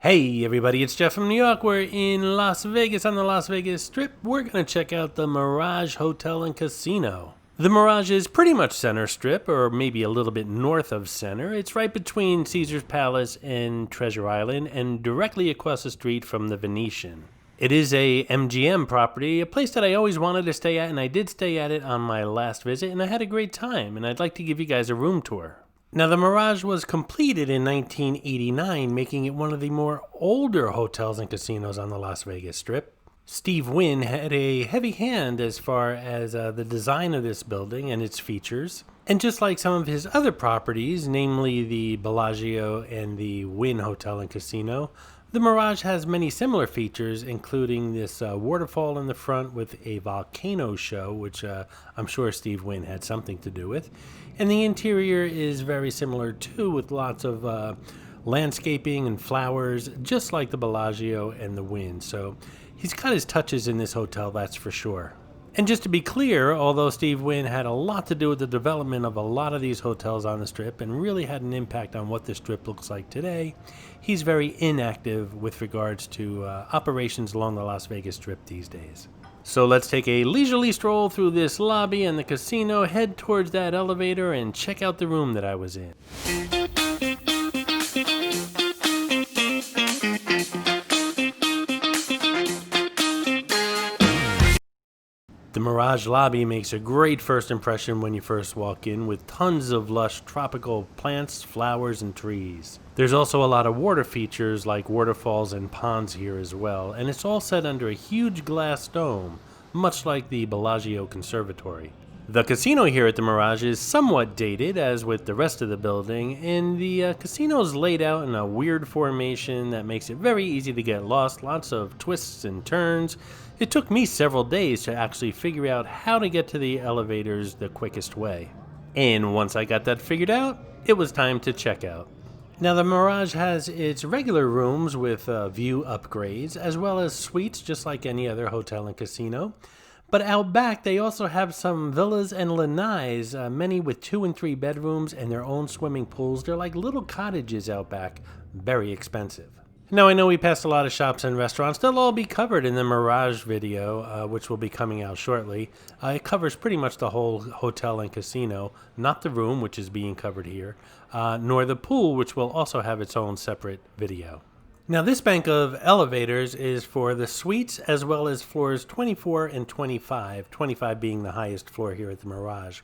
Hey everybody, it's Jeff from New York. We're in Las Vegas on the Las Vegas Strip. We're going to check out the Mirage Hotel and Casino. The Mirage is pretty much center strip, or maybe a little bit north of center. It's right between Caesar's Palace and Treasure Island and directly across the street from the Venetian. It is a MGM property, a place that I always wanted to stay at, and I did stay at it on my last visit, and I had a great time, and I'd like to give you guys a room tour. Now, the Mirage was completed in 1989, making it one of the more older hotels and casinos on the Las Vegas Strip. Steve Wynn had a heavy hand as far as the design of this building and its features. And just like some of his other properties, namely the Bellagio and the Wynn Hotel and Casino, the Mirage has many similar features, including this waterfall in the front with a volcano show, which I'm sure Steve Wynn had something to do with. And the interior is very similar too, with lots of landscaping and flowers, just like the Bellagio and the Wynn. So he's got his touches in this hotel, that's for sure. And just to be clear, although Steve Wynn had a lot to do with the development of a lot of these hotels on the Strip and really had an impact on what the Strip looks like today, he's very inactive with regards to operations along the Las Vegas Strip these days. So let's take a leisurely stroll through this lobby and the casino, head towards that elevator, and check out the room that I was in. The Mirage lobby makes a great first impression when you first walk in, with tons of lush tropical plants, flowers, and trees. There's also a lot of water features like waterfalls and ponds here as well, and it's all set under a huge glass dome, much like the Bellagio Conservatory. The casino here at the Mirage is somewhat dated, as with the rest of the building, and the casino is laid out in a weird formation that makes it very easy to get lost, lots of twists and turns. It took me several days to actually figure out how to get to the elevators the quickest way. And once I got that figured out, it was time to check out. Now, the Mirage has its regular rooms with view upgrades, as well as suites just like any other hotel and casino. But out back, they also have some villas and lanais, many with 2 and 3 bedrooms and their own swimming pools. They're like little cottages out back, very expensive. Now, I know we passed a lot of shops and restaurants. They'll all be covered in the Mirage video, which will be coming out shortly. It covers pretty much the whole hotel and casino, not the room, which is being covered here, nor the pool, which will also have its own separate video. Now, this bank of elevators is for the suites as well as floors 24 and 25, 25 being the highest floor here at the Mirage.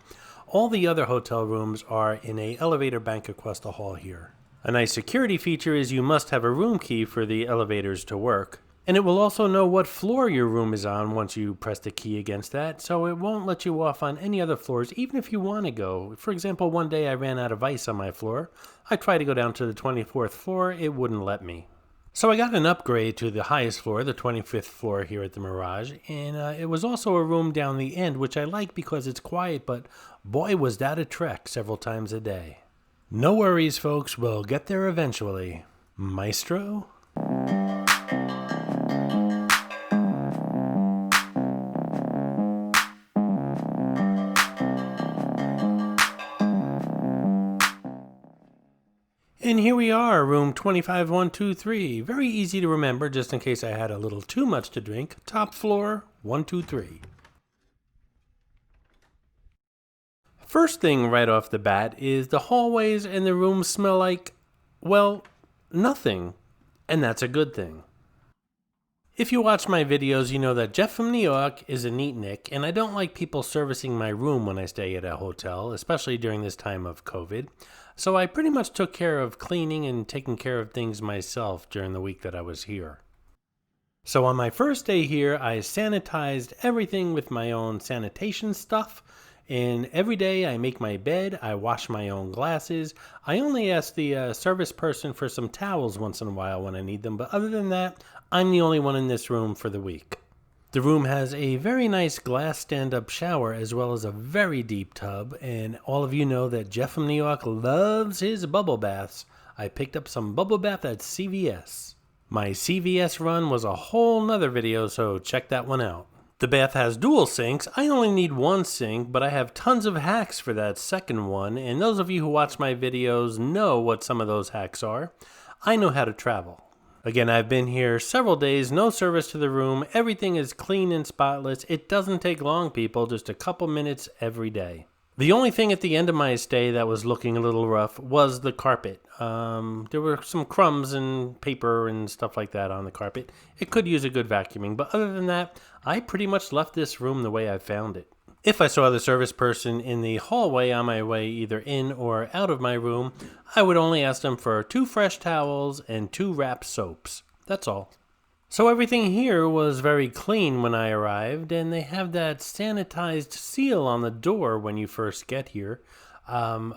All the other hotel rooms are in an elevator bank across the hall here. A nice security feature is you must have a room key for the elevators to work. And it will also know what floor your room is on once you press the key against that, so it won't let you off on any other floors, even if you want to go. For example, one day I ran out of ice on my floor. I tried to go down to the 24th floor, it wouldn't let me. So I got an upgrade to the highest floor, the 25th floor here at the Mirage, and it was also a room down the end, which I like because it's quiet, but boy was that a trek several times a day. No worries, folks, we'll get there eventually. Maestro? And here we are, room 25123. Very easy to remember, just in case I had a little too much to drink. Top floor, 123. First thing right off the bat is the hallways and the rooms smell like, well, nothing. And that's a good thing. If you watch my videos, you know that Jeff from New York is a neatnik, and I don't like people servicing my room when I stay at a hotel, especially during this time of COVID. So I pretty much took care of cleaning and taking care of things myself during the week that I was here. So on my first day here, I sanitized everything with my own sanitation stuff. And every day I make my bed, I wash my own glasses. I only ask the service person for some towels once in a while when I need them, but other than that, I'm the only one in this room for the week. The room has a very nice glass stand-up shower as well as a very deep tub, and all of you know that Jeff from New York loves his bubble baths. I picked up some bubble bath at CVS. My CVS run was a whole nother video, so check that one out. The bath has dual sinks. I only need one sink, but I have tons of hacks for that second one, and those of you who watch my videos know what some of those hacks are. I know how to travel. Again, I've been here several days, no service to the room. Everything is clean and spotless. It doesn't take long, people, just a couple minutes every day. The only thing at the end of my stay that was looking a little rough was the carpet. There were some crumbs and paper and stuff like that on the carpet. It could use a good vacuuming, but other than that, I pretty much left this room the way I found it. If I saw the service person in the hallway on my way either in or out of my room, I would only ask them for 2 fresh towels and 2 wrapped soaps. That's all. So everything here was very clean when I arrived, and they have that sanitized seal on the door when you first get here.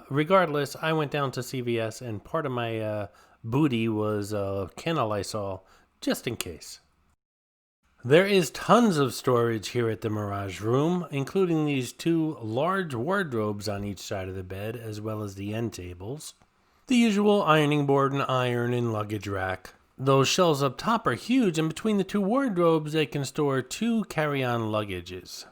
Regardless, I went down to CVS, and part of my booty was a can of Lysol, just in case. There is tons of storage here at the Mirage room, including these 2 large wardrobes on each side of the bed, as well as the end tables. The usual ironing board and iron and luggage rack. Those shelves up top are huge, and between the 2 wardrobes, they can store 2 carry-on luggages.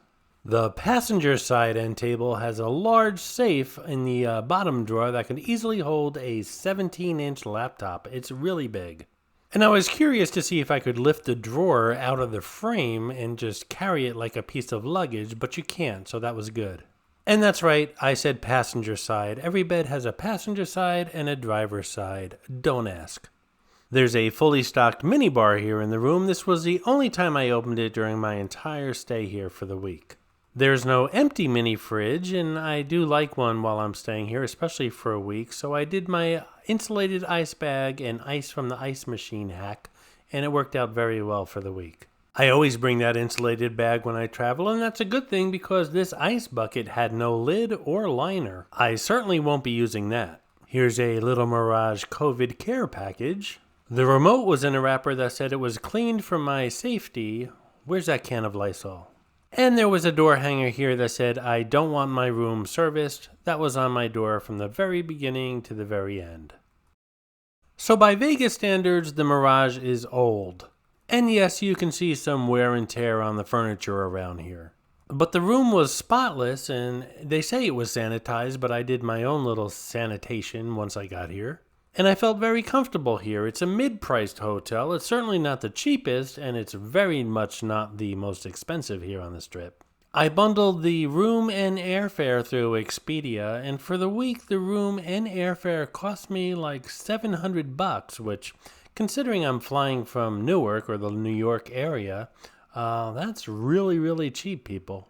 The passenger side end table has a large safe in the bottom drawer that can easily hold a 17-inch laptop. It's really big. And I was curious to see if I could lift the drawer out of the frame and just carry it like a piece of luggage, but you can't, so that was good. And that's right, I said passenger side. Every bed has a passenger side and a driver's side. Don't ask. There's a fully stocked minibar here in the room. This was the only time I opened it during my entire stay here for the week. There's no empty mini fridge, and I do like one while I'm staying here, especially for a week, so I did my insulated ice bag and ice from the ice machine hack, and it worked out very well for the week. I always bring that insulated bag when I travel, and that's a good thing because this ice bucket had no lid or liner. I certainly won't be using that. Here's a little Mirage COVID care package. The remote was in a wrapper that said it was cleaned for my safety. Where's that can of Lysol? And there was a door hanger here that said, I don't want my room serviced. That was on my door from the very beginning to the very end. So by Vegas standards, the Mirage is old. And yes, you can see some wear and tear on the furniture around here. But the room was spotless, and they say it was sanitized, but I did my own little sanitation once I got here. And I felt very comfortable here. It's a mid-priced hotel. It's certainly not the cheapest, and it's very much not the most expensive here on the Strip. I bundled the room and airfare through Expedia, and for the week, the room and airfare cost me like $700, which, considering I'm flying from Newark or the New York area, that's really, really cheap, people.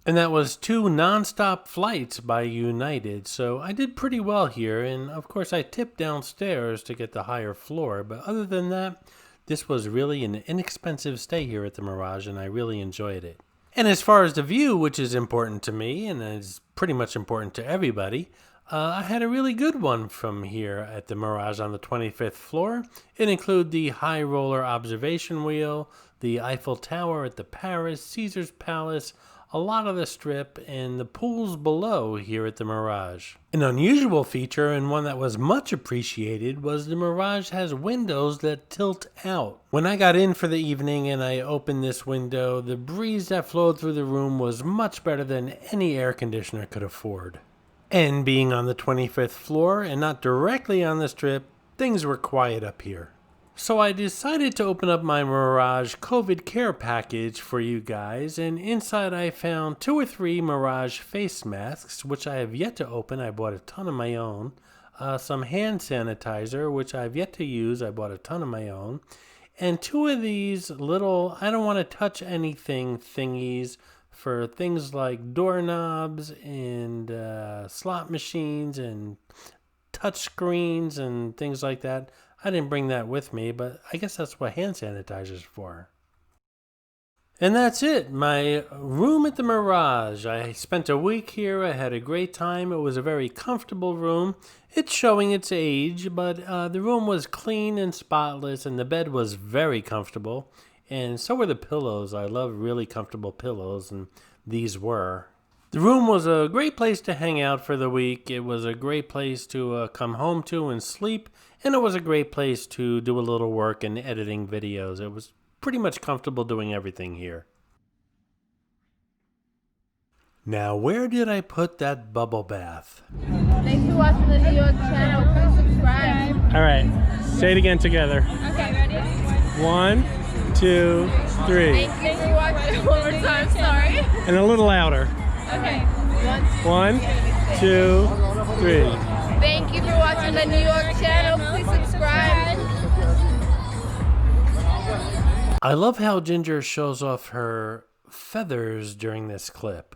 And that was 2 nonstop flights by United, so I did pretty well here, and of course I tipped downstairs to get the higher floor, but other than that, this was really an inexpensive stay here at the Mirage, and I really enjoyed it. And as far as the view, which is important to me, and is pretty much important to everybody, I had a really good one from here at the Mirage on the 25th floor. It included the high roller observation wheel, the Eiffel Tower at the Paris, Caesar's Palace, a lot of the Strip, and the pools below here at the Mirage. An unusual feature, and one that was much appreciated, was the Mirage has windows that tilt out. When I got in for the evening and I opened this window, the breeze that flowed through the room was much better than any air conditioner could afford. And being on the 25th floor and not directly on the Strip, things were quiet up here. So I decided to open up my Mirage COVID care package for you guys, and inside I found 2 or 3 Mirage face masks, which I have yet to open. I bought a ton of my own. Some hand sanitizer, which I've yet to use. I bought a ton of my own. And 2 of these little, I don't want to touch anything thingies for things like doorknobs and slot machines and touch screens and things like that. I didn't bring that with me, but I guess that's what hand sanitizer's for. And that's it, my room at the Mirage. I spent a week here. I had a great time. It was a very comfortable room. It's showing its age, but the room was clean and spotless, and the bed was very comfortable. And so were the pillows. I love really comfortable pillows, and these were. The room was a great place to hang out for the week. It was a great place to come home to and sleep. And it was a great place to do a little work and editing videos. It was pretty much comfortable doing everything here. Now, where did I put that bubble bath? Thanks for watching the New York channel. Please subscribe. All right, say it again together. Okay, ready? 1, 2, 3. Thank you for watching. One more time, sorry. And a little louder. Okay. 1, 2, 3. Thank you for watching the New York channel. Please subscribe. I love how Ginger shows off her feathers during this clip.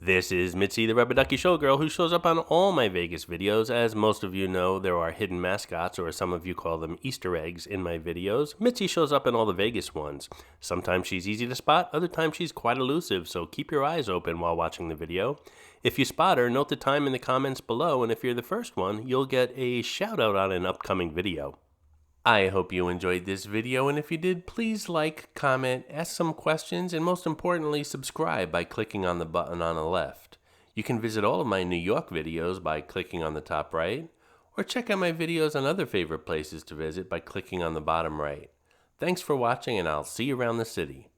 This is Mitzi, the Rubber Ducky Showgirl, who shows up on all my Vegas videos. As most of you know, there are hidden mascots, or some of you call them Easter eggs, in my videos. Mitzi shows up in all the Vegas ones. Sometimes she's easy to spot, other times she's quite elusive, so keep your eyes open while watching the video. If you spot her, note the time in the comments below, and if you're the first one, you'll get a shout out on an upcoming video. I hope you enjoyed this video, and if you did, please like, comment, ask some questions, and most importantly, subscribe by clicking on the button on the left. You can visit all of my New York videos by clicking on the top right, or check out my videos on other favorite places to visit by clicking on the bottom right. Thanks for watching, and I'll see you around the city.